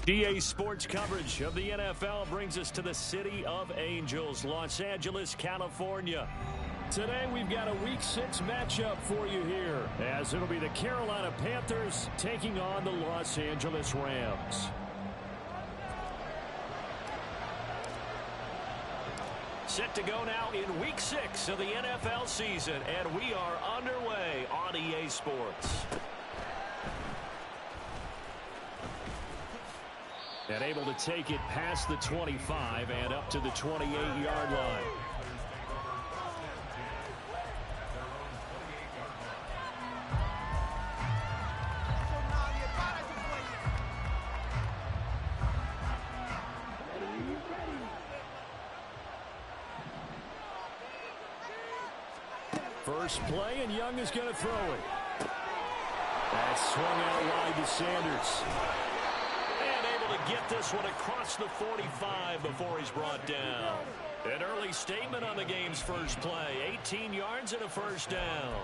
EA Sports coverage of the NFL brings us to the City of Angels, Los Angeles, California. Today we've got a Week 6 matchup for you here, as it'll be the Carolina Panthers taking on the Los Angeles Rams. Set to go now in Week 6 of the NFL season, and we are underway on EA Sports. And able to take it past the 25 and up to the 28-yard line. First play, and Young is going to throw it. That's swung out wide to Sanders. To get this one across the 45 before he's brought down. An early statement on the game's first play. 18 yards and a first down.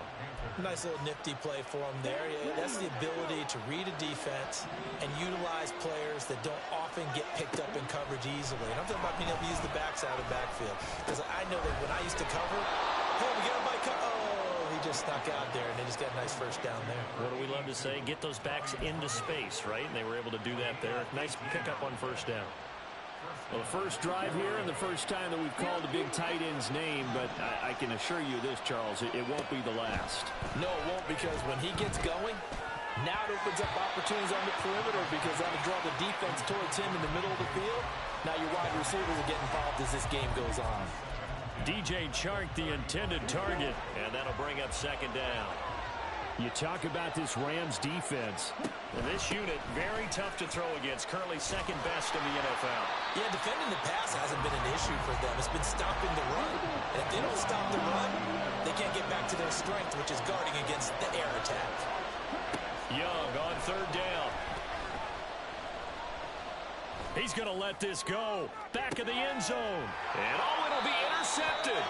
Nice little nifty play for him there. That's the ability to read a defense and utilize players that don't often get picked up in coverage easily. And I'm talking about being able to use the backside of the backfield. Because I know that when I used to cover, hey, we got my he just snuck out there, and they just got a nice first down there. What do we love to say? Get those backs into space, right? And they were able to do that there. Nice pickup on first down. Well, the first drive here and the first time that we've called a big tight end's name, but I can assure you this, Charles, it won't be the last. No, it won't, because when he gets going, now it opens up opportunities on the perimeter because that'll draw the defense towards him in the middle of the field. Now your wide receivers are getting involved as this game goes on. DJ Chark, the intended target, and that'll bring up second down. You talk about this Rams defense. And this unit, very tough to throw against. Currently second best in the NFL. Yeah, defending the pass hasn't been an issue for them. It's been stopping the run. And if they don't stop the run, they can't get back to their strength, which is guarding against the air attack. Young on third down. He's going to let this go. Back of the end zone. And it'll be intercepted.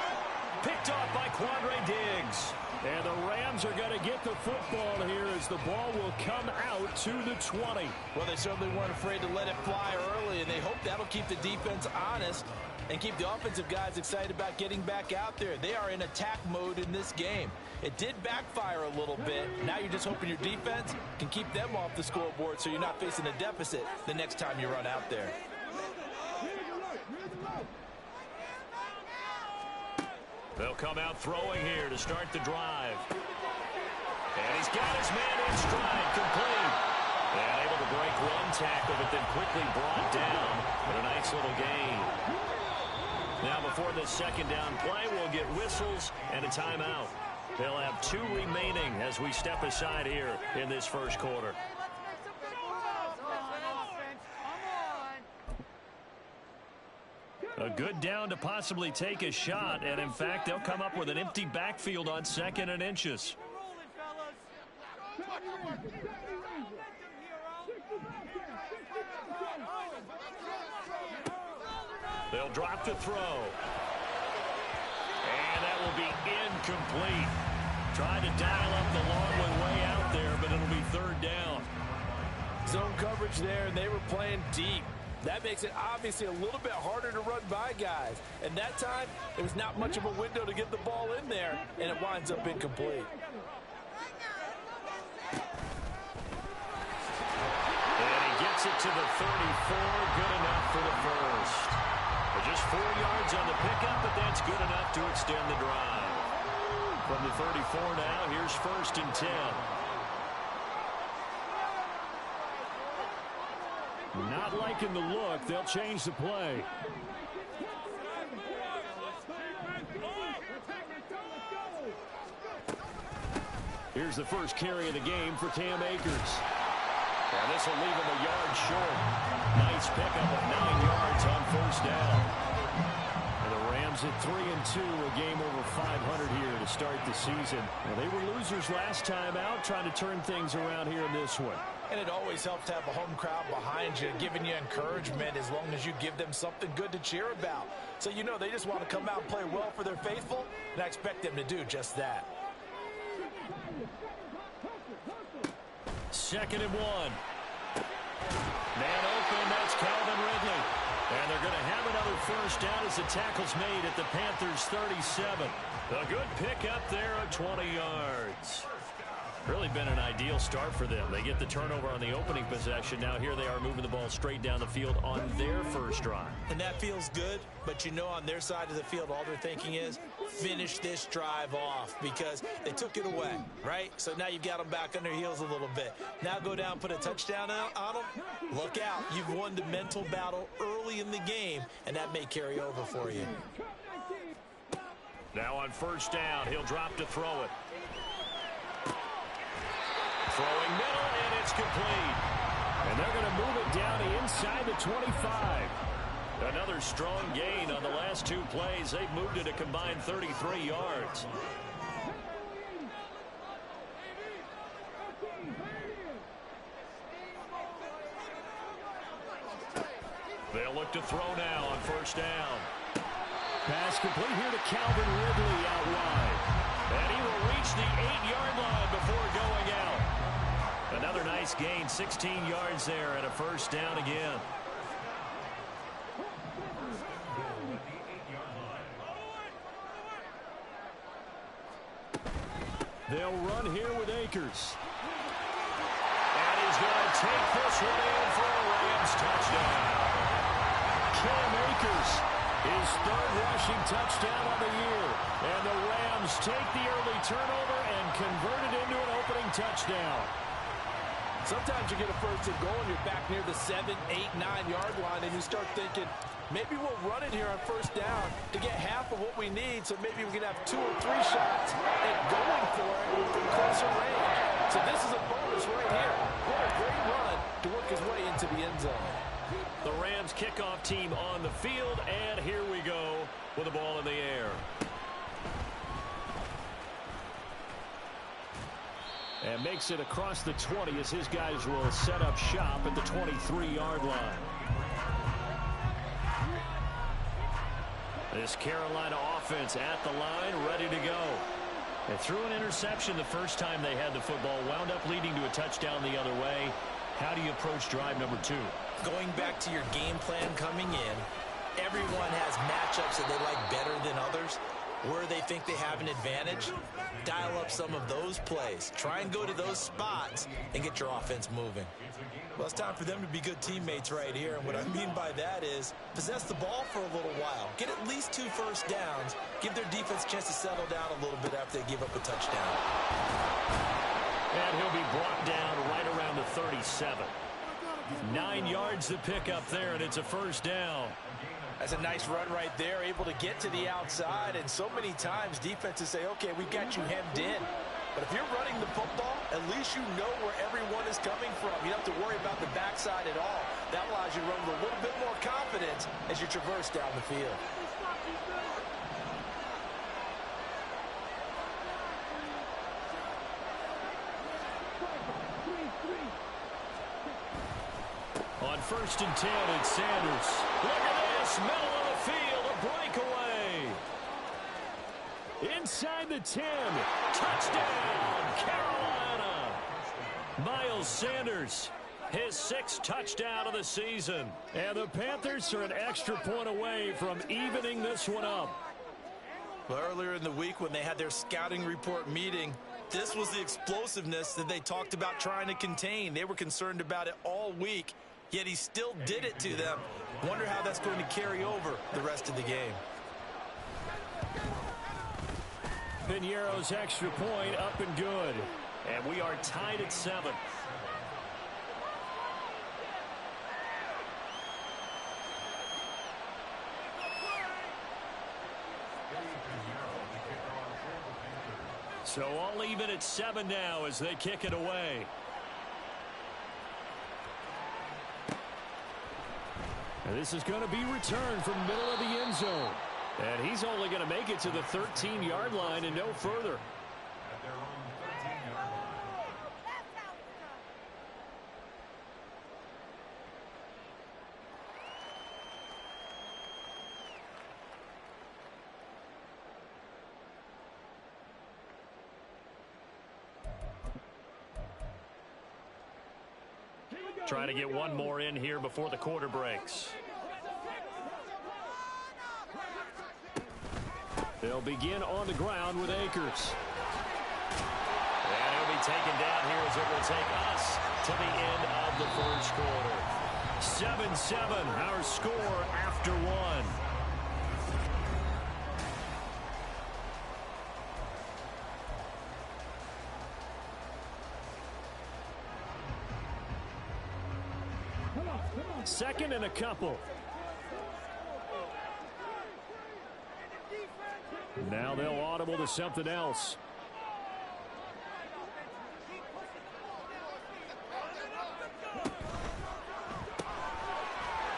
Picked off by Quandre Diggs. And the Rams are going to get the football here as the ball will come out to the 20. Well, they certainly weren't afraid to let it fly early, and they hope that'll keep the defense honest and keep the offensive guys excited about getting back out there. They are in attack mode in this game. It did backfire a little bit. Now you're just hoping your defense can keep them off the scoreboard so you're not facing a deficit the next time you run out there. They'll come out throwing here to start the drive. And he's got his man in stride, complete. And able to break one tackle, but then quickly brought down. But a nice little gain. Now before this second down play, we'll get whistles and a timeout. They'll have 2 remaining as we step aside here in this first quarter. A good down to possibly take a shot, and in fact, they'll come up with an empty backfield on 2nd and inches. They'll drop the throw. And that will be incomplete. Trying to dial up the long one way out there, but it'll be third down. Zone coverage there, and they were playing deep. That makes it obviously a little bit harder to run by guys. And that time, it was not much of a window to get the ball in there, and it winds up incomplete. And he gets it to the 34. Good enough for the first. Just 4 yards on the pickup, but that's good enough to extend the drive. From the 34 now, here's 1st and 10. Not liking the look. They'll change the play. Here's the first carry of the game for Cam Akers. And this will leave him a yard short. Nice pickup of 9 yards on first down. And the Rams at 3-2, a game over 500 here to start the season. Well, they were losers last time out, trying to turn things around here in this one. And it always helps to have a home crowd behind you, giving you encouragement as long as you give them something good to cheer about. So you know they just want to come out and play well for their faithful, and I expect them to do just that. 2nd and 1. Man open, first down as the tackle's made at the Panthers' 37. A good pickup there of 20 yards. Really been an ideal start for them. They get the turnover on the opening possession. Now here they are moving the ball straight down the field on their first drive. And that feels good, but you know on their side of the field, all they're thinking is finish this drive off because they took it away, right? So now you've got them back on their heels a little bit. Now go down, put a touchdown on them. Look out. You've won the mental battle early in the game, and that may carry over for you. Now on first down, he'll drop to throw it. Throwing middle, and it's complete. And they're going to move it down inside the 25. Another strong gain on the last two plays. They've moved it a combined 33 yards. They'll look to throw now on first down. Pass complete here to Calvin Ridley out wide. And he will reach the 8-yard line before going out. Another nice gain, 16 yards there, and a first down again. They'll run here with Akers. And he's going to take this one in for a Rams touchdown. Cam Akers, his third rushing touchdown of the year. And the Rams take the early turnover and convert it into an opening touchdown. Sometimes you get a first and goal and you're back near the 7, 8, 9-yard line and you start thinking, maybe we'll run it here on first down to get half of what we need, so maybe we can have 2 or 3 shots at going for it from closer range. So this is a bonus right here. What a great run to work his way into the end zone. The Rams kickoff team on the field, and here we go with the ball in the air. And makes it across the 20 as his guys will set up shop at the 23-yard line. This Carolina offense at the line, ready to go. They threw an interception the first time they had the football, wound up leading to a touchdown the other way. How do you approach drive number 2? Going back to your game plan coming in, everyone has matchups that they like better than others. Where they think they have an advantage, dial up some of those plays. Try and go to those spots and get your offense moving. Well, it's time for them to be good teammates right here. And what I mean by that is possess the ball for a little while. Get at least 2 first downs. Give their defense a chance to settle down a little bit after they give up a touchdown. And he'll be brought down right around the 37. 9 yards to pick up there, and it's a first down. That's a nice run right there, able to get to the outside. And so many times defenses say, okay, we got you hemmed in. But if you're running the football, at least you know where everyone is coming from. You don't have to worry about the backside at all. That allows you to run with a little bit more confidence as you traverse down the field. On first and 10, it's Sanders. Look at this, middle of the field, a breakaway. Inside the 10, touchdown, Carolina. Miles Sanders, his 6th touchdown of the season. And the Panthers are an extra point away from evening this one up. Well, earlier in the week when they had their scouting report meeting, this was the explosiveness that they talked about trying to contain. They were concerned about it all week. Yet he still did it to them. Wonder how that's going to carry over the rest of the game. Piñeiro's extra point up and good. And we are tied at 7. So all even at 7 now as they kick it away. And this is going to be returned from middle of the end zone. And he's only going to make it to the 13-yard line and no further. Trying to get one more in here before the quarter breaks. They'll begin on the ground with Akers. And he'll be taken down here as it will take us to the end of the first quarter. 7-7, our score after one. Second and a couple. Now they'll audible to something else.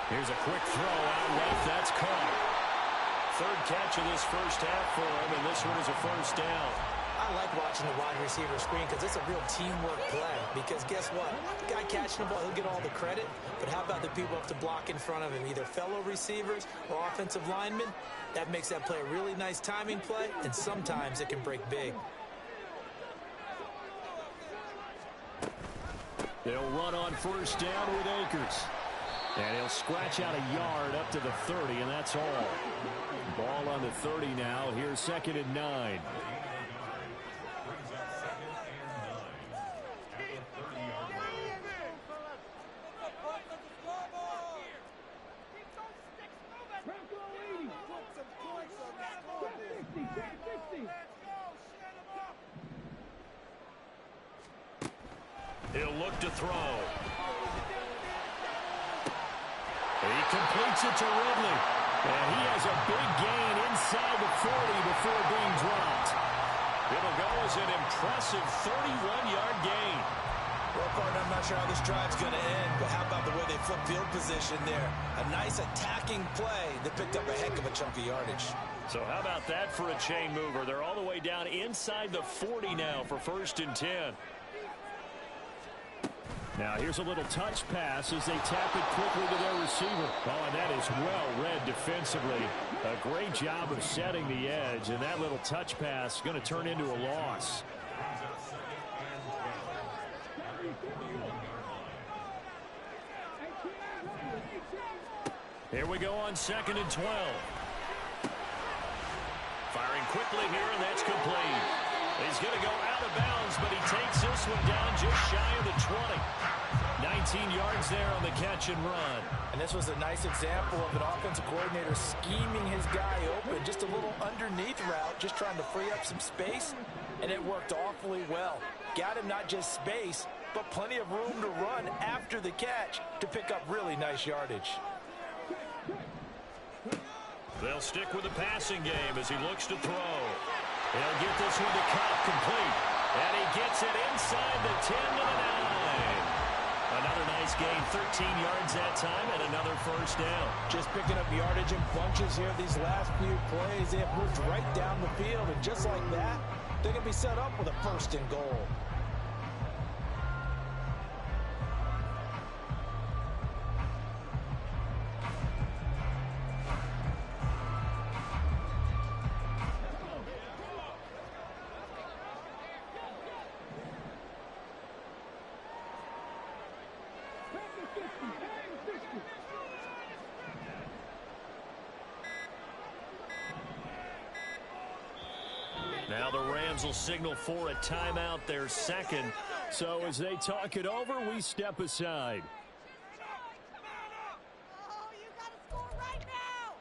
Here's a quick throw out left. That's caught. Third catch of this first half for him, and this one is a first down. I like watching the wide receiver screen because it's a real teamwork play. Because guess what? The guy catching the ball, he'll get all the credit. But how about the people up to block in front of him, either fellow receivers or offensive linemen? That makes that play a really nice timing play, and sometimes it can break big. They'll run on first down with Akers. And he'll scratch out a yard up to the 30, and that's all. Ball on the 30 now. Here's 2nd and 9. He'll look to throw. He completes it to Ridley. And he has a big gain inside the 40 before being dropped. It'll go as an impressive 31-yard gain. Well, partner, I'm not sure how this drive's going to end, but how about the way they flip field position there? A nice attacking play that picked up a heck of a chunk of yardage. So how about that for a chain mover? They're all the way down inside the 40 now for 1st and 10. Now here's a little touch pass as they tap it quickly to their receiver. Oh, and that is well read defensively. A great job of setting the edge, and that little touch pass is going to turn into a loss. Here we go on 2nd and 12. Firing quickly here, and that's complete. He's going to go out of bounds, but he takes this one down just shy of the 20. 19 yards there on the catch and run. And this was a nice example of an offensive coordinator scheming his guy open. Just a little underneath route, just trying to free up some space, and it worked awfully well. Got him not just space, but plenty of room to run after the catch to pick up really nice yardage. They'll stick with the passing game as he looks to throw. He'll get this one to Cup complete. And he gets it inside the 10 to the 9. Another nice gain, 13 yards that time, and another first down. Just picking up yardage in bunches here these last few plays. They have moved right down the field, and just like that, they're going to be set up with a 1st and goal. Now the Rams will signal for a timeout, their second. So as they talk it over, we step aside. Oh, you got to score right now.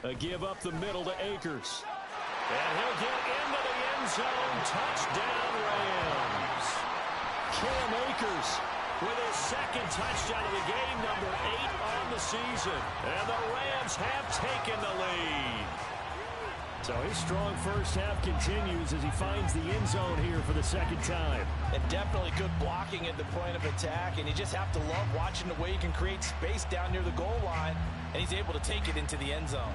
A give up the middle to Akers. And he'll get into the end zone. Touchdown, Rams. Cam Akers With his second touchdown of the game, number 8 on the season. And the Rams have taken the lead. So his strong first half continues as he finds the end zone here for the second time. And definitely good blocking at the point of attack, and you just have to love watching the way he can create space down near the goal line, and he's able to take it into the end zone.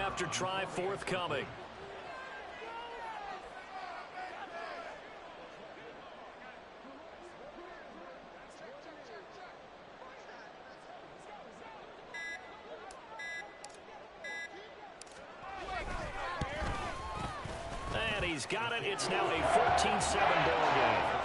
after try forthcoming. And he's got it. It's now a 14-7 ball game.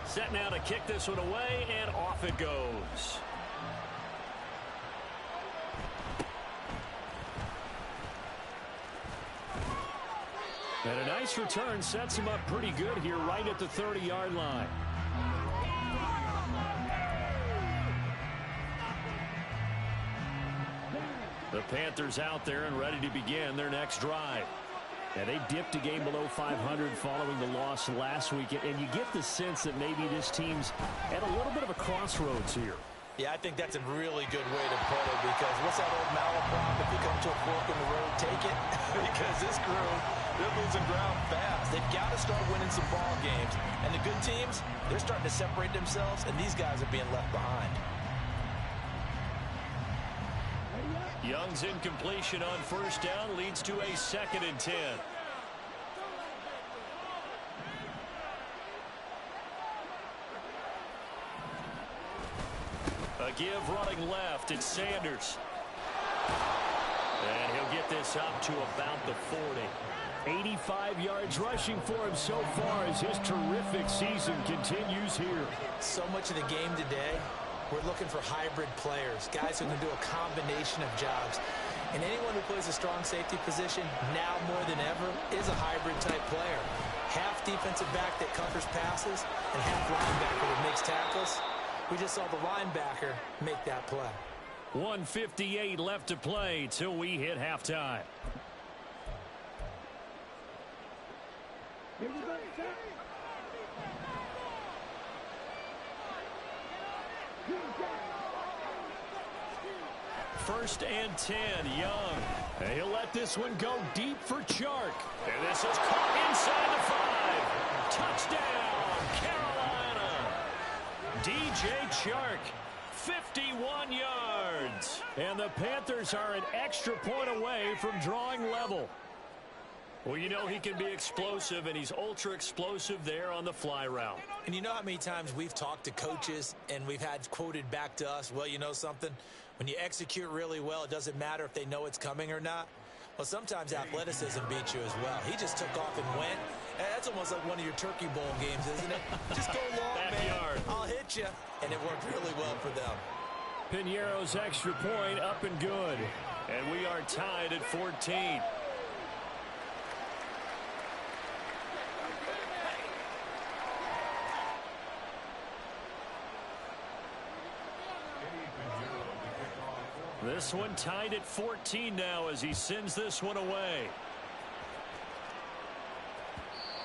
Set now to kick this one away, and off it goes. And a nice return sets him up pretty good here right at the 30-yard line. The Panthers out there and ready to begin their next drive. And they dipped a game below 500 following the loss last week. And you get the sense that maybe this team's at a little bit of a crossroads here. Yeah, I think that's a really good way to put it, because what's that old malaprop? If you come to a fork in the road, take it. Because this crew, they're losing ground fast. They've got to start winning some ball games. And the good teams, they're starting to separate themselves, and these guys are being left behind. Young's incompletion on first down leads to a 2nd and 10. A give running left. It's Sanders. And he'll get this up to about the 40. 85 yards rushing for him so far as his terrific season continues here. So much of the game today, we're looking for hybrid players, guys who can do a combination of jobs. And anyone who plays a strong safety position, now more than ever, is a hybrid-type player. Half defensive back that covers passes, and half linebacker that makes tackles. We just saw the linebacker make that play. 1:58 left to play till we hit halftime. First and 10, Young. And he'll let this one go deep for Chark. And this is caught inside the 5. Touchdown, Carolina. DJ Chark, 51 yards. And the Panthers are an extra point away from drawing level. Well, you know he can be explosive, and he's ultra explosive there on the fly route. And you know how many times we've talked to coaches and we've had quoted back to us, well, you know something? When you execute really well, it doesn't matter if they know it's coming or not. Well, sometimes athleticism beats you as well. He just took off and went. That's almost like one of your Turkey Bowl games, isn't it? Just go long, Backyard. man. I'll hit you. And it worked really well for them. Piñeiro's extra point up and good. And we are tied at 14. This one tied at 14 now as he sends this one away.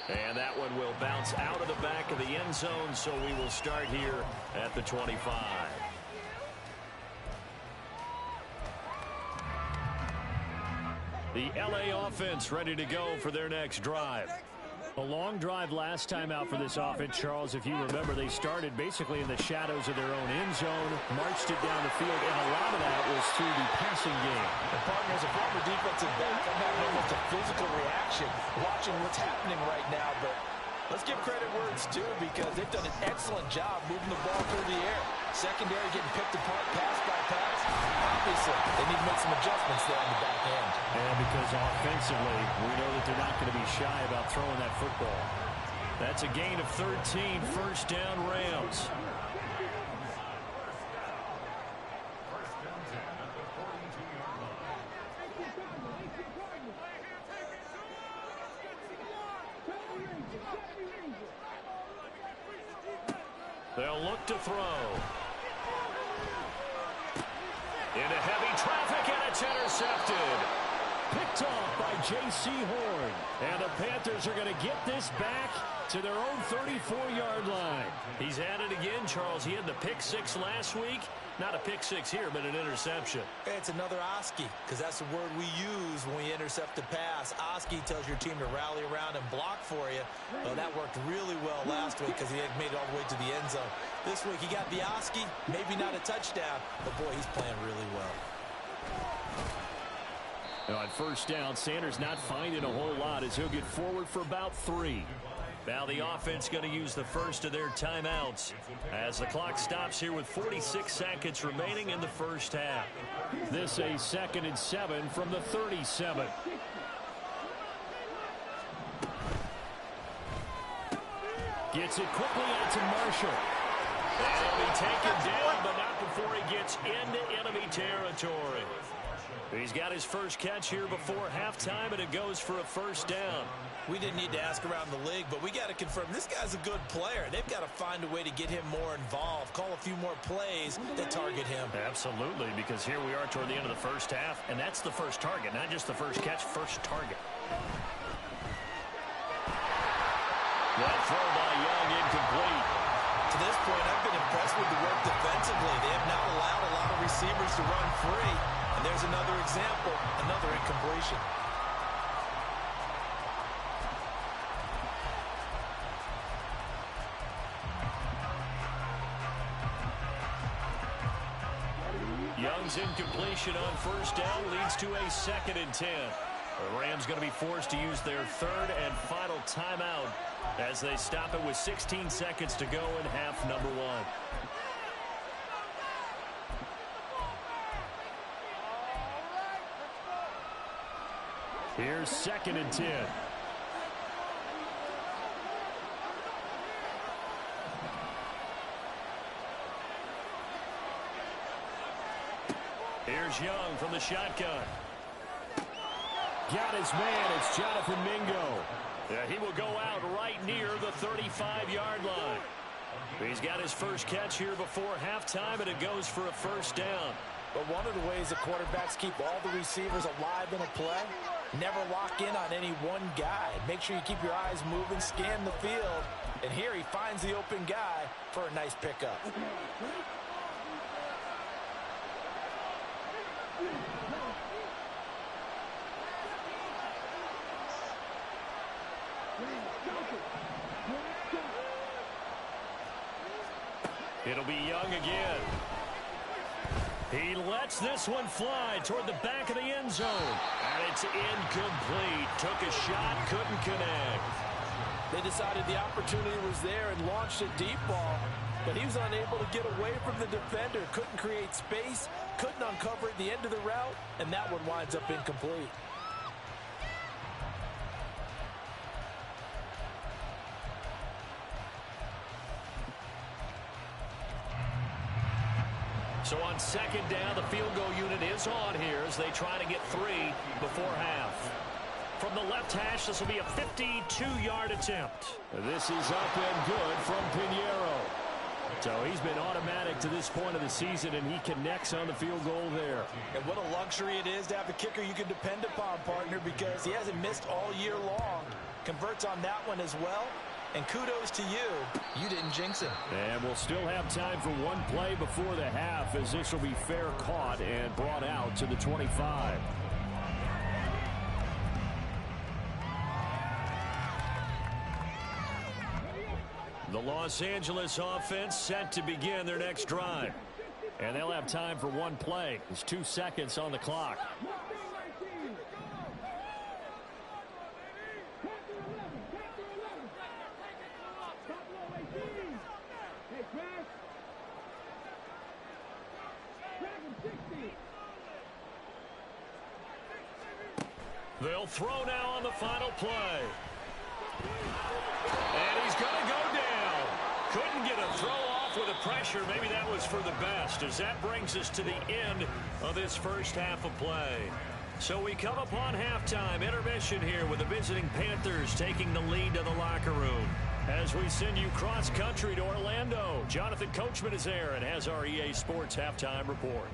And that one will bounce out of the back of the end zone, so we will start here at the 25. The LA offense ready to go for their next drive. A long drive last time out for this offense, Charles. If you remember, they started basically in the shadows of their own end zone, marched it down the field, and a lot of that was through the passing game. And partner, as a former defensive back, I'm having almost a physical reaction watching what's happening right now. But let's give credit where it's due, because they've done an excellent job moving the ball through the air. Secondary getting picked apart pass by pass. Obviously, they need to make some adjustments there on the back end. And because offensively, we know that they're not going to be shy about throwing that football. That's a gain of 13, first down Rams. They'll look to throw. Into heavy traffic, and it's intercepted. Picked off by J.C. Horn. And the Panthers are going to get this back to their own 34-yard line. He's at it again, Charles. He had the pick six last week. Not a pick six here, but an interception. It's another Oski, because that's the word we use when we intercept a pass. Oski tells your team to rally around and block for you. Well, that worked really well last week because he had made it all the way to the end zone. This week he got the Oski, maybe not a touchdown, but boy, he's playing really well. Now on first down, Sanders not finding a whole lot as he'll get forward for about 3. Now the offense going to use the first of their timeouts as the clock stops here with 46 seconds remaining in the first half. This a 2nd and 7 from the 37. Gets it quickly out to Marshall. And he'll be taken down, but not before he gets into enemy territory. He's got his first catch here before halftime, and it goes for a first down. We didn't need to ask around the league, but we got to confirm this guy's a good player. They've got to find a way to get him more involved, call a few more plays that target him. Absolutely, because here we are toward the end of the first half, and that's the first target, not just the first catch, first target. That throw by Young incomplete. To this point, I've been impressed with the work defensively. They have not allowed a lot of receivers to run free. And there's another example, another incompletion. Young's incompletion on first down leads to a 2nd and 10. The Rams going to be forced to use their 3rd and final timeout as they stop it with 16 seconds to go in half number 1. Here's 2nd and 10. Here's Young from the shotgun. Got his man. It's Jonathan Mingo. Yeah, he will go out right near the 35-yard line. He's got his first catch here before halftime, and it goes for a first down. But one of the ways the quarterbacks keep all the receivers alive in a play, never lock in on any one guy. Make sure you keep your eyes moving, scan the field. And here he finds the open guy for a nice pickup. It'll be Young again. He lets this one fly toward the back of the end zone. And it's incomplete. Took a shot, couldn't connect. They decided the opportunity was there and launched a deep ball. But he was unable to get away from the defender. Couldn't create space. Couldn't uncover at the end of the route. And that one winds up incomplete. So on 2nd down, the field goal unit is on here as they try to get 3 before half. From the left hash, this will be a 52-yard attempt. This is up and good from Pinheiro. So he's been automatic to this point of the season, and he connects on the field goal there. And what a luxury it is to have a kicker you can depend upon, partner, because he hasn't missed all year long. Converts on that one as well. And kudos to you. You didn't jinx him. And we'll still have time for one play before the half, as this will be fair caught and brought out to the 25. The Los Angeles offense set to begin their next drive. And they'll have time for one play. There's 2 seconds on the clock. They'll throw now on the final play. And he's going to go down. Couldn't get a throw off with the pressure. Maybe that was for the best, as that brings us to the end of this first half of play. So we come upon halftime intermission here with the visiting Panthers taking the lead to the locker room. As we send you cross-country to Orlando, Jonathan Coachman is there and has our EA Sports halftime report.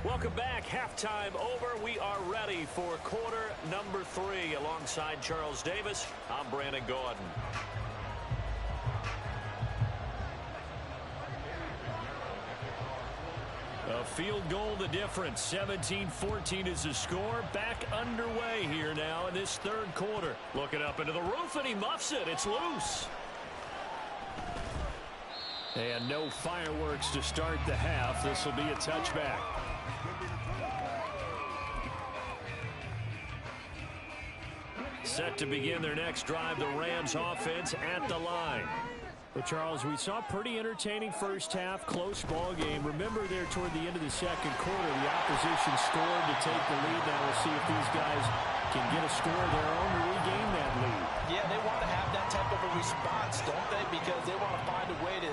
Welcome back. Halftime over. We are ready for quarter number 3. Alongside Charles Davis, I'm Brandon Gordon. A field goal the difference. 17-14 is the score. Back underway here now in this third quarter. Looking up into the roof, and he muffs it. It's loose. And no fireworks to start the half. This will be a touchback. Set to begin their next drive, the Rams offense at the line. Well, Charles, we saw a pretty entertaining first half, close ball game. Remember there toward the end of the second quarter, the opposition scored to take the lead. Now we'll see if these guys can get a score of their own to regain that lead. Yeah, they want to have that type of a response, don't they? Because they want to find a way to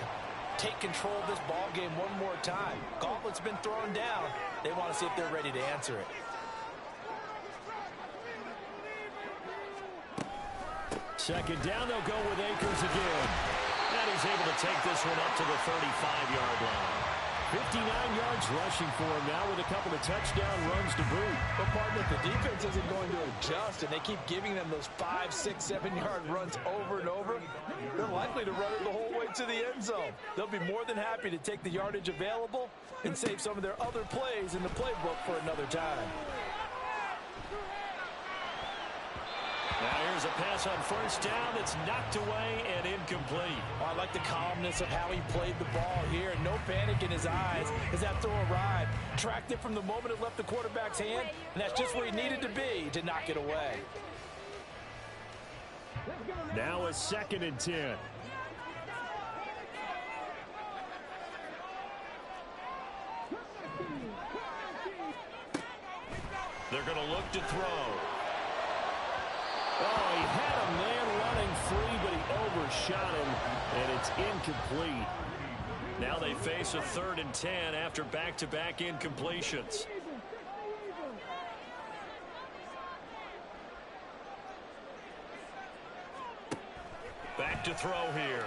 take control of this ball game one more time. Gauntlet's been thrown down. They want to see if they're ready to answer it. Second down, they'll go with Akers again. And he's able to take this one up to the 35-yard line. 59 yards rushing for him now with a couple of touchdown runs to boot. But partner, the defense isn't going to adjust, and they keep giving them those 5, 6, 7-yard runs over and over. They're likely to run it the whole way to the end zone. They'll be more than happy to take the yardage available and save some of their other plays in the playbook for another time. Now here's a pass on first down that's knocked away and incomplete. Oh, I like the calmness of how he played the ball here. No panic in his eyes as that throw arrived. Tracked it from the moment it left the quarterback's hand, and that's just where he needed to be to knock it away. Now a 2nd and 10. They're going to look to throw. Oh, he had a man running free, but he overshot him, and it's incomplete. Now they face a 3rd and 10 after back-to-back incompletions. Back to throw here.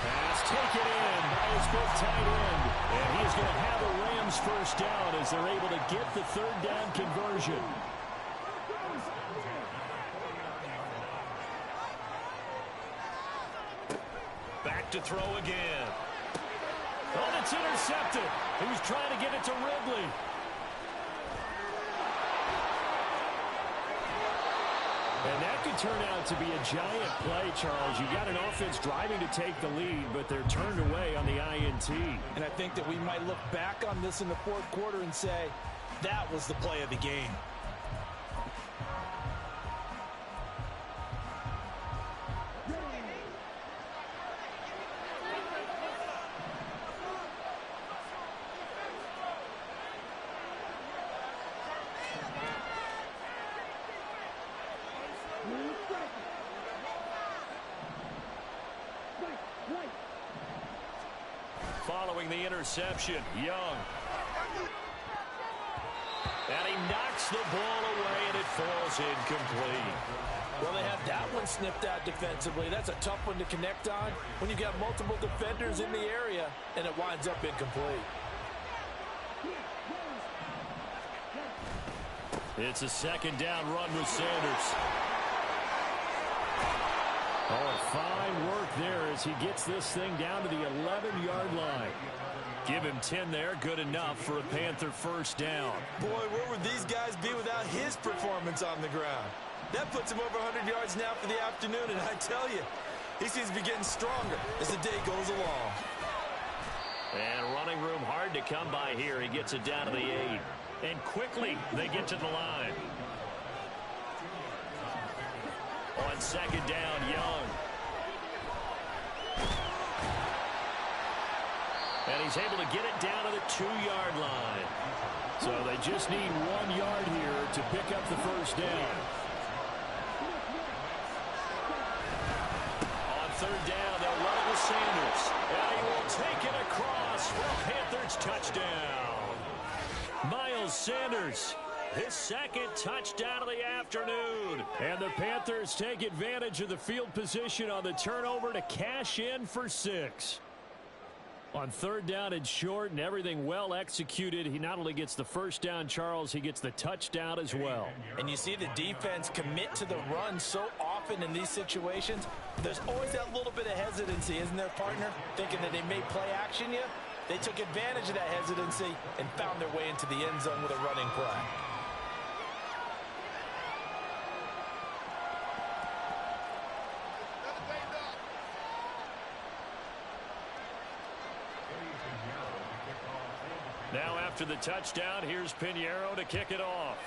Pass taken in by his big tight end. And he is going to have a Rams first down as they're able to get the 3rd down conversion. Back to throw again. Oh, it's intercepted. He was trying to get it to Ridley. And that could turn out to be a giant play, Charles. You got an offense driving to take the lead, but they're turned away on the INT. And I think that we might look back on this in the 4th quarter and say, that was the play of the game. Following the interception, Young. And he knocks the ball away, and it falls incomplete. Well, they have that one snipped out defensively. That's a tough one to connect on when you've got multiple defenders in the area, and it winds up incomplete. It's a 2nd down run with Sanders. Oh, fine work there as he gets this thing down to the 11-yard line. Give him 10 there, good enough for a Panther first down. Boy, where would these guys be without his performance on the ground? That puts him over 100 yards now for the afternoon, and I tell you, he seems to be getting stronger as the day goes along. And running room hard to come by here. He gets it down to the 8. And quickly, they get to the line. On 2nd down, Young. And he's able to get it down to the 2-yard line. So they just need 1 yard here to pick up the first down. On 3rd down, they'll run it with Sanders. And he will take it across for a Panthers touchdown. Miles Sanders, his 2nd touchdown of the afternoon. And the Panthers take advantage of the field position on the turnover to cash in for 6. On third down and short and everything well executed, he not only gets the first down, Charles, he gets the touchdown as well. And you see the defense commit to the run so often in these situations. There's always that little bit of hesitancy, isn't there, partner? Thinking that they may play action you. They took advantage of that hesitancy and found their way into the end zone with a running play. Now after the touchdown, here's Pinheiro to kick it off.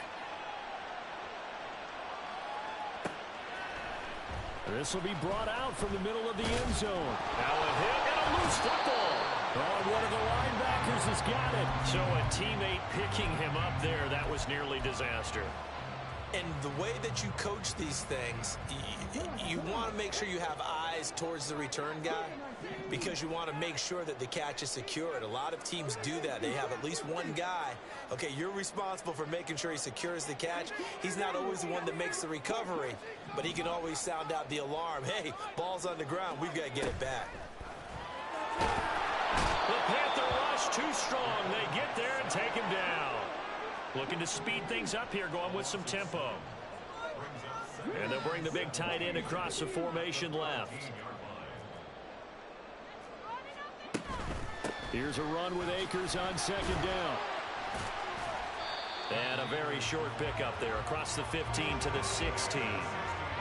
This will be brought out from the middle of the end zone. Now a hit and a loose football. Oh, one of the linebackers has got it. So a teammate picking him up there, that was nearly disaster. And the way that you coach these things, you want to make sure you have eyes towards the return guy because you want to make sure that the catch is secured. A lot of teams do that. They have at least one guy. Okay, you're responsible for making sure he secures the catch. He's not always the one that makes the recovery, but he can always sound out the alarm. Hey, ball's on the ground. We've got to get it back. The Panther rush too strong. They get there and take him down. Looking to speed things up here, going with some tempo. And they'll bring the big tight end across the formation left. Here's a run with Akers on second down. And a very short pickup there across the 15 to the 16.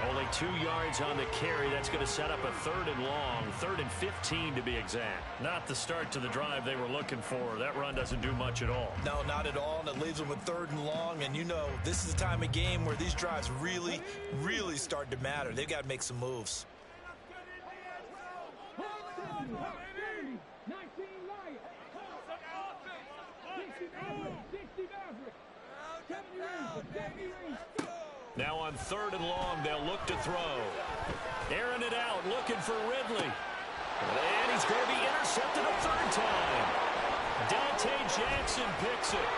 Only 2 yards on the carry. That's going to set up a third and long, 3rd and 15 to be exact. Not the start to the drive they were looking for. That run doesn't do much at all. No, not at all, and it leaves them with 3rd and long. And you know, this is the time of game where these drives really, really start to matter. They've got to make some moves. Now on 3rd and long, they'll look to throw. Airing it out, looking for Ridley. And he's going to be intercepted a 3rd time. Dante Jackson picks it.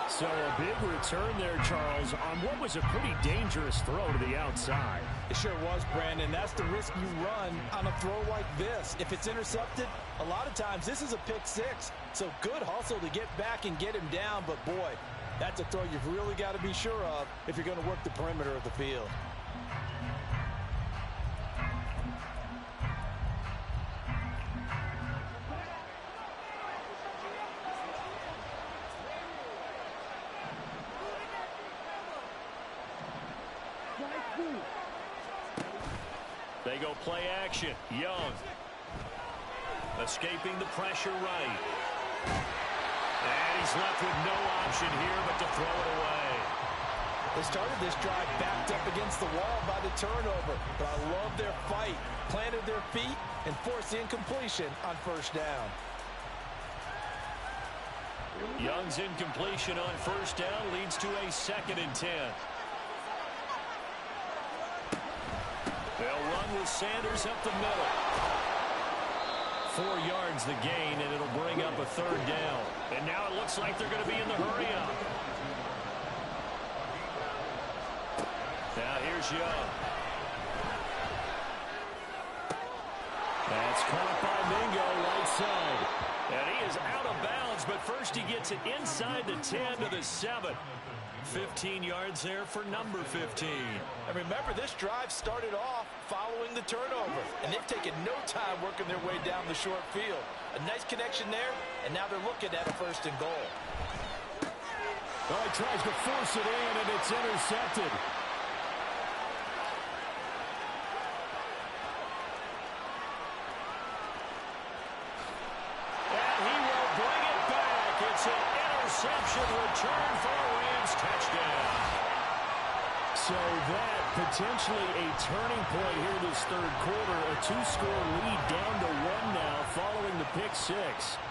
So a big return there, Charles, on what was a pretty dangerous throw to the outside. It sure was, Brandon. That's the risk you run on a throw like this. If it's intercepted, a lot of times this is a pick 6. So good hustle to get back and get him down, but boy, that's a throw you've really got to be sure of if you're going to work the perimeter of the field. They go play action. Young. Escaping the pressure right. And he's left with no option here but to throw it away. They started this drive backed up against the wall by the turnover, but I love their fight. Planted their feet and forced the incompletion on 1st down. Young's incompletion on 1st down leads to a 2nd and 10. They'll run with Sanders up the middle. 4 yards the gain, and it'll bring up a 3rd down. And now it looks like they're going to be in the hurry-up. Now here's Young. That's caught by Mingo right side. And he is out of bounds, but first he gets it inside the 10 to the 7. 15 yards there for number 15. And remember, this drive started off following the turnover, and they've taken no time working their way down the short field. A nice connection there, and now they're looking at a 1st and goal. Oh, he tries to force it in, and it's intercepted. And he will bring it back. It's an interception return for a Rams touchdown. So that potentially a turning point here this 3rd quarter. A 2-score lead down to 1 now following the pick 6.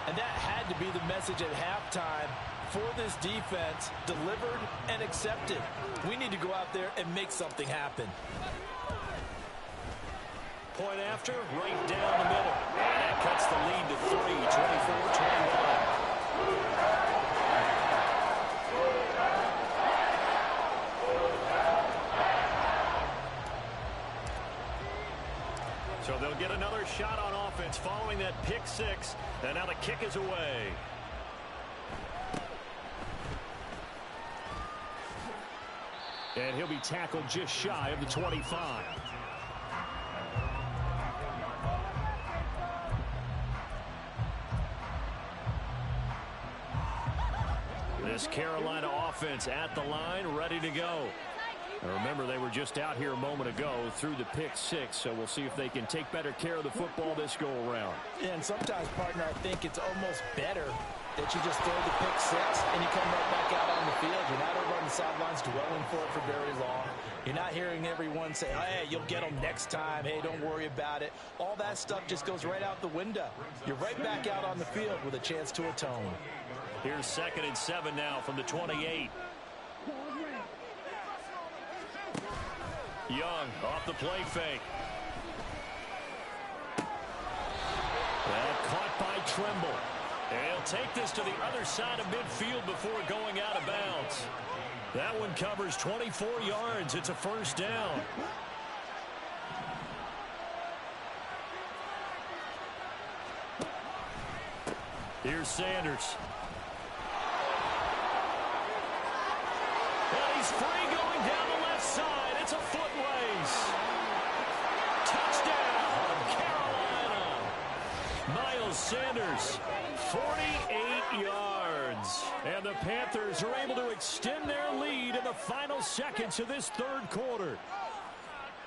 And that had to be the message at halftime for this defense. Delivered and accepted. We need to go out there and make something happen. Point after, right down the middle. And that cuts the lead to 3, 24-21. So they'll get another shot on offense following that pick six. And now the kick is away. And he'll be tackled just shy of the 25. This Carolina offense at the line, ready to go. And remember, they were just out here a moment ago through the pick six, so we'll see if they can take better care of the football this go-around. And sometimes, partner, I think it's almost better that you just throw the pick six and you come right back out on the field. You're not over on the sidelines dwelling for it for very long. You're not hearing everyone say, hey, you'll get them next time. Hey, don't worry about it. All that stuff just goes right out the window. You're right back out on the field with a chance to atone. Here's 2nd and 7 now from the 28. Young off the play fake. Well, caught by Trimble. And he'll take this to the other side of midfield before going out of bounds. That one covers 24 yards. It's a first down. Here's Sanders. And he's free going down the left side. It's a foot race. Touchdown, Carolina. Miles Sanders, 48 yards. And the Panthers are able to extend their lead in the final seconds of this third quarter.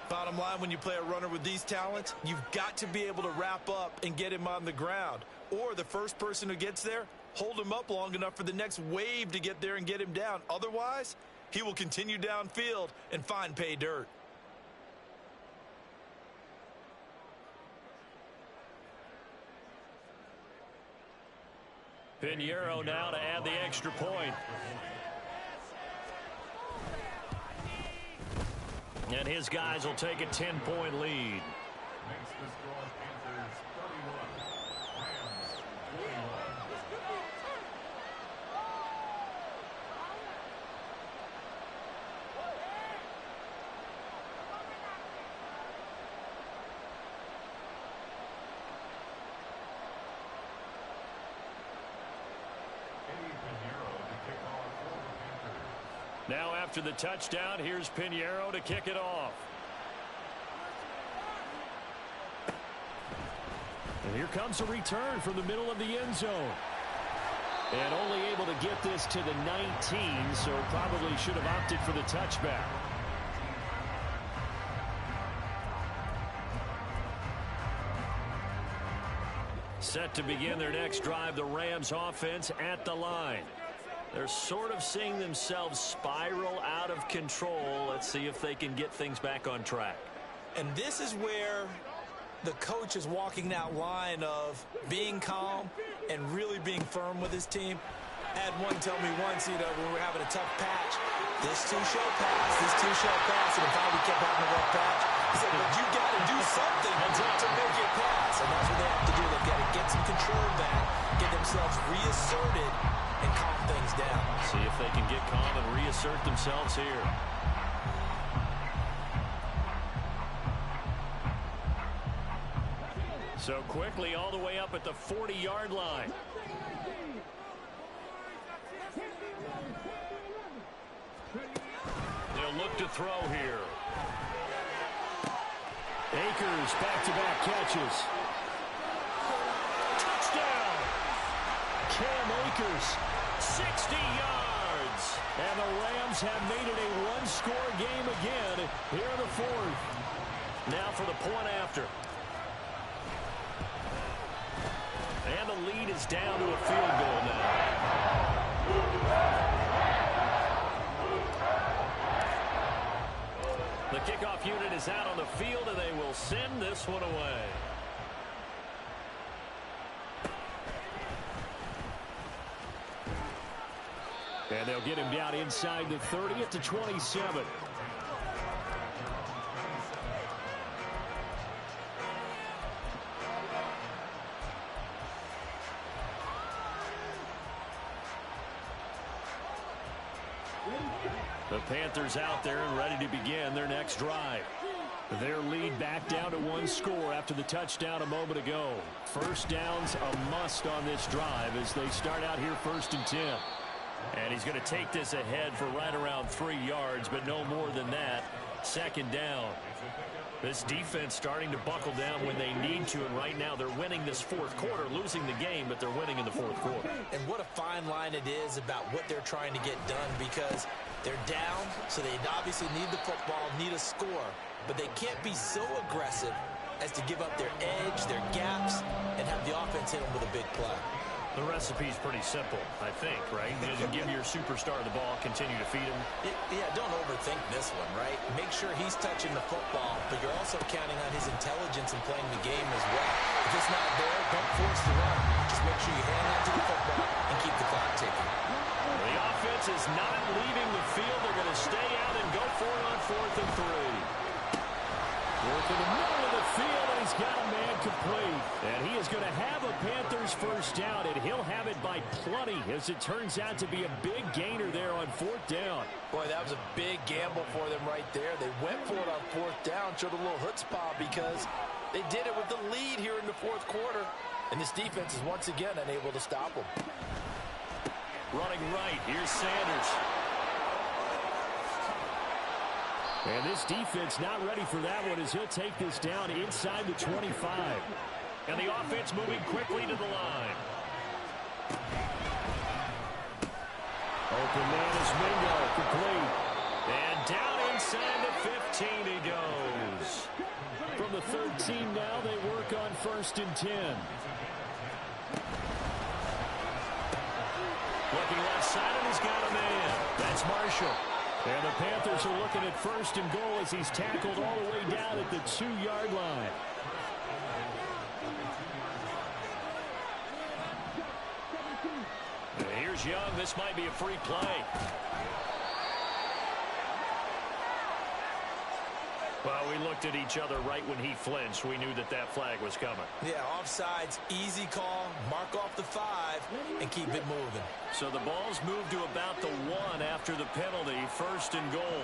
Bottom line, when you play a runner with these talents, you've got to be able to wrap up and get him on the ground. Or the first person who gets there, hold him up long enough for the next wave to get there and get him down. Otherwise, he will continue downfield and find pay dirt. Pinheiro now to add the extra point. And his guys will take a 10-point lead. Now after the touchdown, here's Pinheiro to kick it off. And here comes a return from the middle of the end zone. And only able to get this to the 19, so probably should have opted for the touchback. Set to begin their next drive, the Rams offense at the line. They're sort of seeing themselves spiral out of control. Let's see if they can get things back on track. And this is where the coach is walking that line of being calm and really being firm with his team. I had one tell me once, when we were having a tough patch, this too shall pass, this too shall pass. And if we kept having a rough patch, he said, but you got to do something to make it pass. And that's what they have to do. They've got to get some control back, get themselves reasserted, and calm things down. See if they can get calm and reassert themselves here. So quickly all the way up at the 40-yard line. They'll look to throw here. Akers back-to-back catches. Touchdown! Cam Akers, 60 yards. And the Rams have made it a one-score game again here in the fourth. Now for the point after. And the lead is down to a field goal now. The kickoff unit is out on the field, and they will send this one away. And they'll get him down inside the 30 at the 27. The Panthers out there and ready to begin their next drive. Their lead back down to one score after the touchdown a moment ago. First down's a must on this drive as they start out here 1st and 10. And he's going to take this ahead for right around 3 yards, but no more than that. 2nd down. This defense starting to buckle down when they need to, and right now they're winning this 4th quarter, losing the game, but they're winning in the 4th quarter. And what a fine line it is about what they're trying to get done, because they're down, so they obviously need the football, need a score, but they can't be so aggressive as to give up their edge, their gaps, and have the offense hit them with a big play. The recipe's pretty simple, I think, right? Just give your superstar the ball, continue to feed him. Yeah, don't overthink this one, right? Make sure he's touching the football, but you're also counting on his intelligence in playing the game as well. If it's not there, don't force the run. Just make sure you hang on to the football and keep the clock ticking. The offense is not leaving the field. They're going to stay out and go for it on 4th and 3. Work in the middle of the field, and he's got a man complete. And he is going to have a Panthers first down, and he'll have it by plenty, as it turns out to be a big gainer there on 4th down. Boy, that was a big gamble for them right there. They went for it on 4th down, showed a little chutzpah because they did it with the lead here in the 4th quarter. And this defense is once again unable to stop them. Running right, here's Sanders. And this defense not ready for that one as he'll take this down inside the 25. And the offense moving quickly to the line. Open man is Mingo, complete. And down inside the 15 he goes. From the 13 now, they work on 1st and 10. Looking left side, and he's got a man. That's Marshall. And the Panthers are looking at 1st and goal as he's tackled all the way down at the 2-yard line. And here's Young. This might be a free play. Well, we looked at each other right when he flinched. We knew that that flag was coming. Yeah, offsides, easy call, mark off the 5, and keep it moving. So the ball's moved to about the 1 after the penalty, 1st and goal.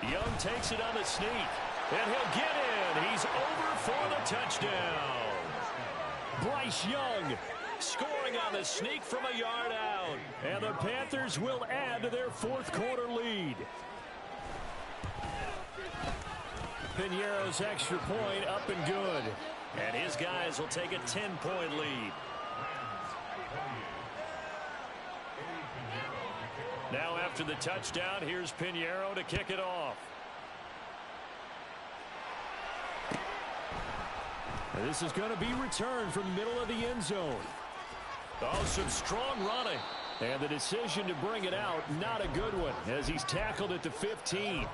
Young takes it on the sneak, and he'll get in. He's over for the touchdown. Bryce Young scoring on the sneak from a yard out. And the Panthers will add to their 4th quarter lead. Piñeiro's extra point up and good. And his guys will take a 10-point lead. Now after the touchdown, here's Piñeiro to kick it off. And this is going to be returned from the middle of the end zone. Oh, some strong running. And the decision to bring it out, not a good one, as he's tackled at the 15.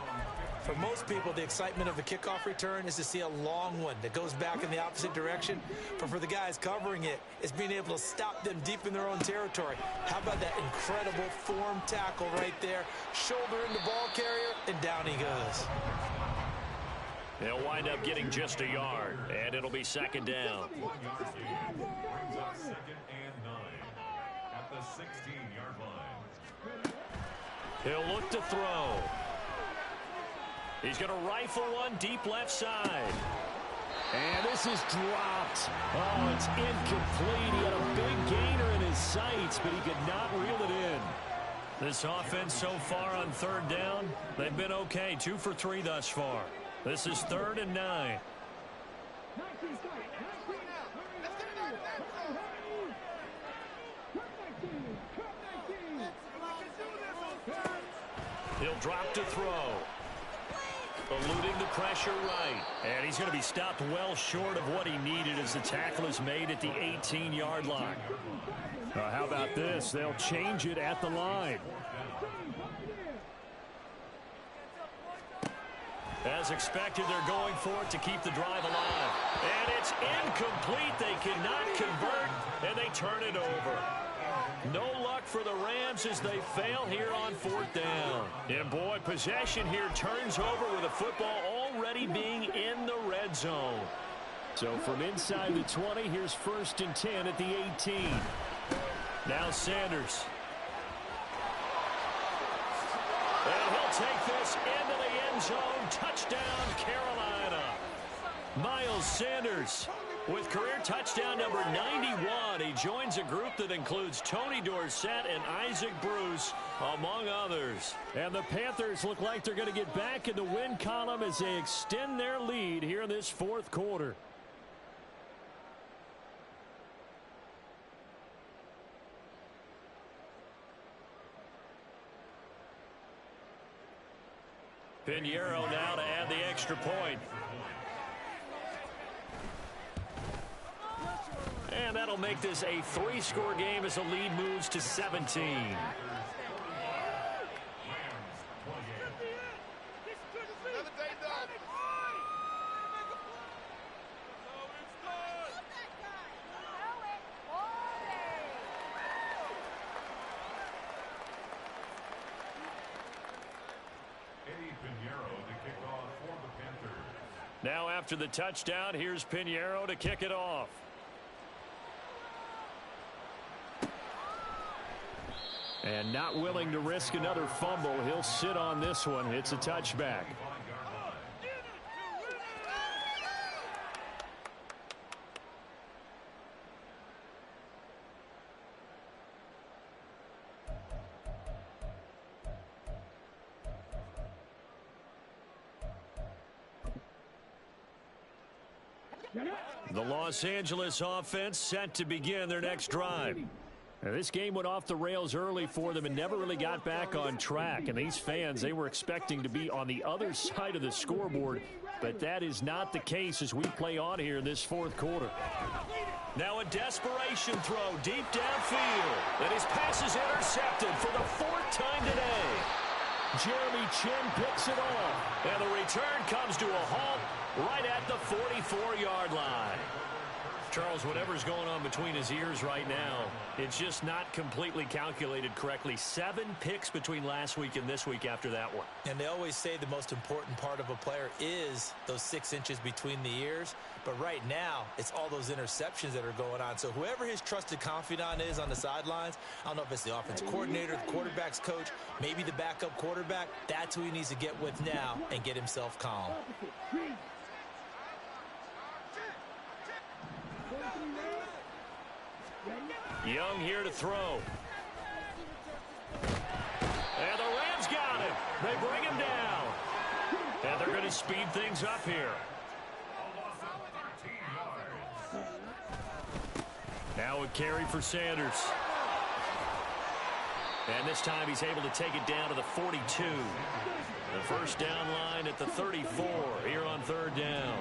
For most people, the excitement of a kickoff return is to see a long one that goes back in the opposite direction. But for the guys covering it, it's being able to stop them deep in their own territory. How about that incredible form tackle right there? Shoulder in the ball carrier, and down he goes. They'll wind up getting just a yard, and it'll be 2nd down. He'll look to throw. He's going to rifle one deep left side. And this is dropped. Oh, it's incomplete. He had a big gainer in his sights, but he could not reel it in. This offense so far on 3rd down, they've been okay. 2 for 3 thus far. This is 3rd and 9. He'll drop to throw. Eluding the pressure right. And he's going to be stopped well short of what he needed as the tackle is made at the 18-yard line. How about this? They'll change it at the line. As expected, they're going for it to keep the drive alive. And it's incomplete. They cannot convert, and they turn it over. No luck for the Rams as they fail here on 4th down. And boy, possession here turns over with the football already being in the red zone. So from inside the 20, here's 1st and 10 at the 18. Now Sanders. And he'll take this into the end zone. Touchdown, Carolina. Miles Sanders with career touchdown number 91. He joins a group that includes Tony Dorsett and Isaac Bruce, among others. And the Panthers look like they're going to get back in the win column as they extend their lead here in this fourth quarter. Pinheiro now to add the extra point. And that'll make this a 3-score game as the lead moves to 17. Now after the touchdown, here's Pinheiro to kick it off. And not willing to risk another fumble, he'll sit on this one. It's a touchback. The Los Angeles offense set to begin their next drive. Now, this game went off the rails early for them and never really got back on track. And these fans, they were expecting to be on the other side of the scoreboard. But that is not the case as we play on here in this fourth quarter. Now a desperation throw deep downfield. And his pass is intercepted for the 4th time today. Jeremy Chin picks it off. And the return comes to a halt right at the 44-yard line. Charles, whatever's going on between his ears right now, it's just not completely calculated correctly. 7 picks between last week and this week after that one. And they always say the most important part of a player is those 6 inches between the ears. But right now, it's all those interceptions that are going on. So whoever his trusted confidant is on the sidelines, I don't know if it's the offensive coordinator, the quarterback's coach, maybe the backup quarterback, that's who he needs to get with now and get himself calm. Young here to throw. And the Rams got him. They bring him down. And they're going to speed things up here. Now a carry for Sanders. And this time he's able to take it down to the 42. The first down line at the 34 here on 3rd down.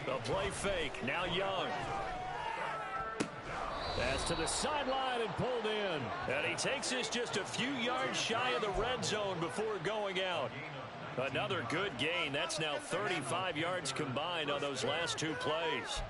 The play fake. Now Young. Pass to the sideline and pulled in. And he takes this just a few yards shy of the red zone before going out. Another good gain. That's now 35 yards combined on those last 2 plays.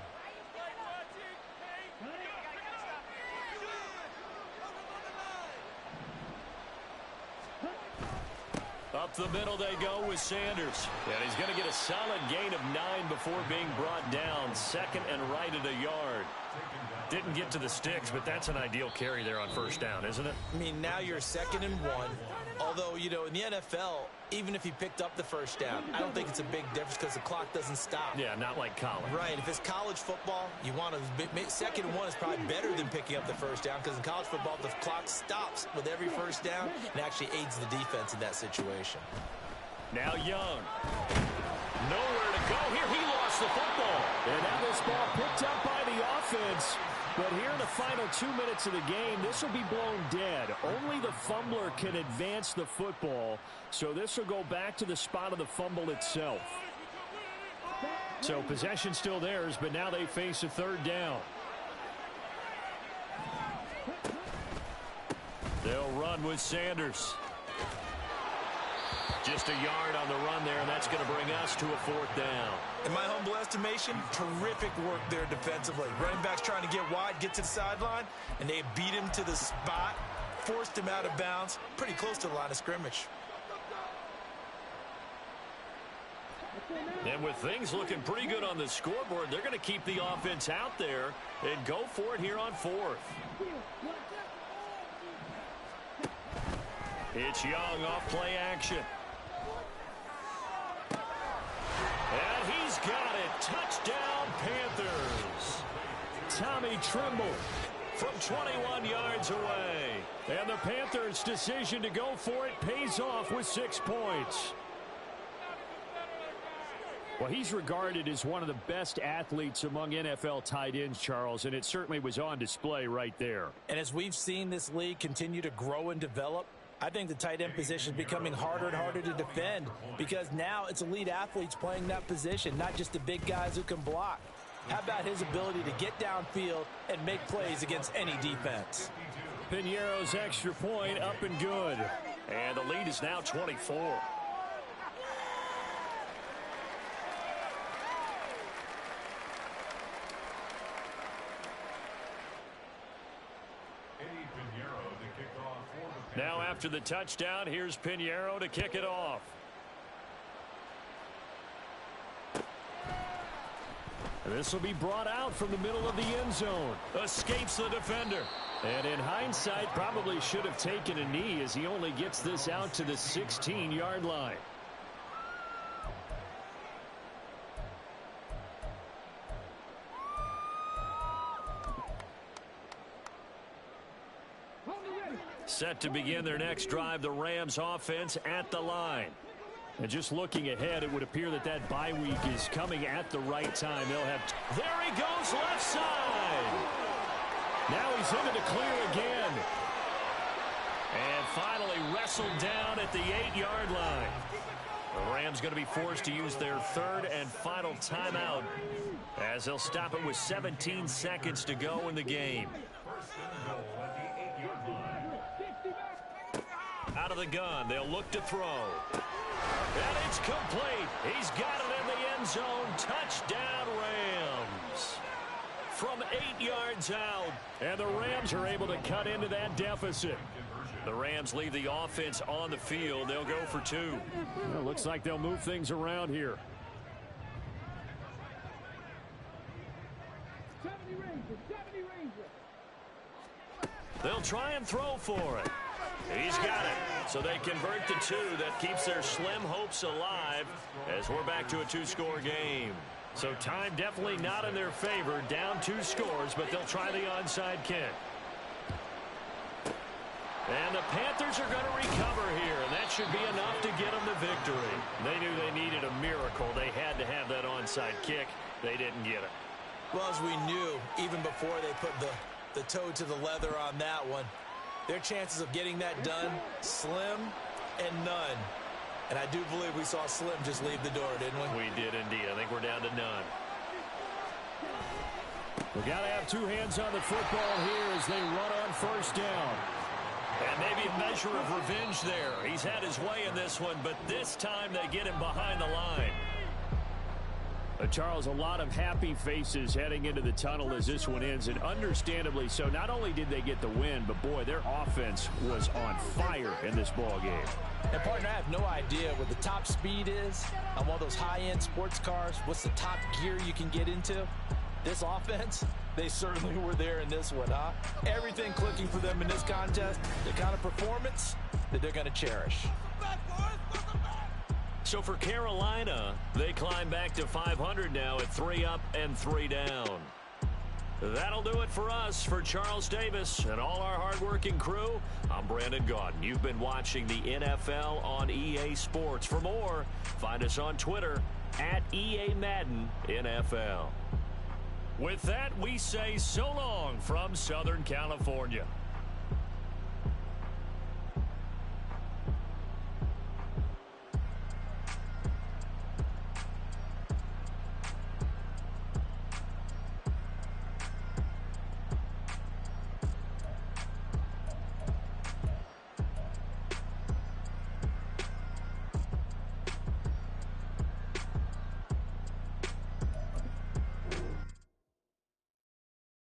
Up the middle they go with Sanders. And he's going to get a solid gain of 9 before being brought down. 2nd and right at a yard. Didn't get to the sticks, but that's an ideal carry there on 1st down, isn't it? I mean, now you're 2nd and 1. Although, you know, in the NFL, even if he picked up the 1st down, I don't think it's a big difference because the clock doesn't stop. Yeah, not like college. Right. If it's college football, you want to 2nd and 1 is probably better than picking up the 1st down because in college football, the clock stops with every 1st down and actually aids the defense in that situation. Now Young. Nowhere to go here. He lost the football. And now this ball picked up by the offense. But here in the final 2 minutes of the game, this will be blown dead. Only the fumbler can advance the football. So this will go back to the spot of the fumble itself. So possession still theirs, but now they face a 3rd down. They'll run with Sanders. Just a yard on the run there, and that's going to bring us to a 4th down. In my humble estimation, terrific work there defensively. Running backs trying to get wide, get to the sideline, and they beat him to the spot, forced him out of bounds, pretty close to the line of scrimmage. And with things looking pretty good on the scoreboard, they're going to keep the offense out there and go for it here on 4th. It's Young off play action. got it. Touchdown, Panthers. Tommy Trimble From 21 yards away. And the Panthers' decision to go for it pays off with 6 points. Well, he's regarded as one of the best athletes among NFL tight ends, Charles, and it certainly was on display right there. And as we've seen this league continue to grow and develop, I think the tight end position is becoming harder and harder to defend because now it's elite athletes playing that position, not just the big guys who can block. How about his ability to get downfield and make plays against any defense? Piñeiro's extra point up and good. And the lead is now 24. Now after the touchdown, here's Piñeiro to kick it off. This will be brought out from the middle of the end zone. Escapes the defender. And in hindsight, probably should have taken a knee as he only gets this out to the 16-yard line. Set to begin their next drive, the Rams offense at the line. And just looking ahead, it would appear that that bye week is coming at the right time. They'll have... There he goes, left side. Now he's into the clear again. And finally wrestled down at the 8-yard line. The Rams going to be forced to use their third and final timeout as they'll stop it with 17 seconds to go in the game. Out of the gun, they'll look to throw. And it's complete. He's got it in the end zone. Touchdown, Rams. From 8 yards out. And the Rams are able to cut into that deficit. The Rams leave the offense on the field. They'll go for 2. Well, looks like they'll move things around here. They'll try and throw for it. He's got it. So they convert the 2. That keeps their slim hopes alive as we're back to a 2-score game. So time definitely not in their favor. Down 2 scores, but they'll try the onside kick. And the Panthers are going to recover here, and that should be enough to get them the victory. They knew they needed a miracle. They had to have that onside kick. They didn't get it. Well, as we knew, even before they put the toe to the leather on that one, their chances of getting that done, slim and none. And I do believe we saw Slim just leave the door, didn't we? We did indeed. I think we're down to none. We got to have 2 hands on the football here as they run on first down. And maybe a measure of revenge there. He's had his way in this one, but this time they get him behind the line. Charles, a lot of happy faces heading into the tunnel as this one ends, and understandably so. Not only did they get the win, but boy, their offense was on fire in this ball game. And partner, I have no idea what the top speed is on one of those high-end sports cars. What's the top gear you can get into? This offense, they certainly were there in this one, huh? Everything clicking for them in this contest, the kind of performance that they're going to cherish. So for Carolina, they climb back to 500 now at 3 up and 3 down. That'll do it for us. For Charles Davis and all our hardworking crew, I'm Brandon Gaudin. You've been watching the NFL on EA Sports. For more, find us on Twitter at EA Madden NFL. With that, we say so long from Southern California.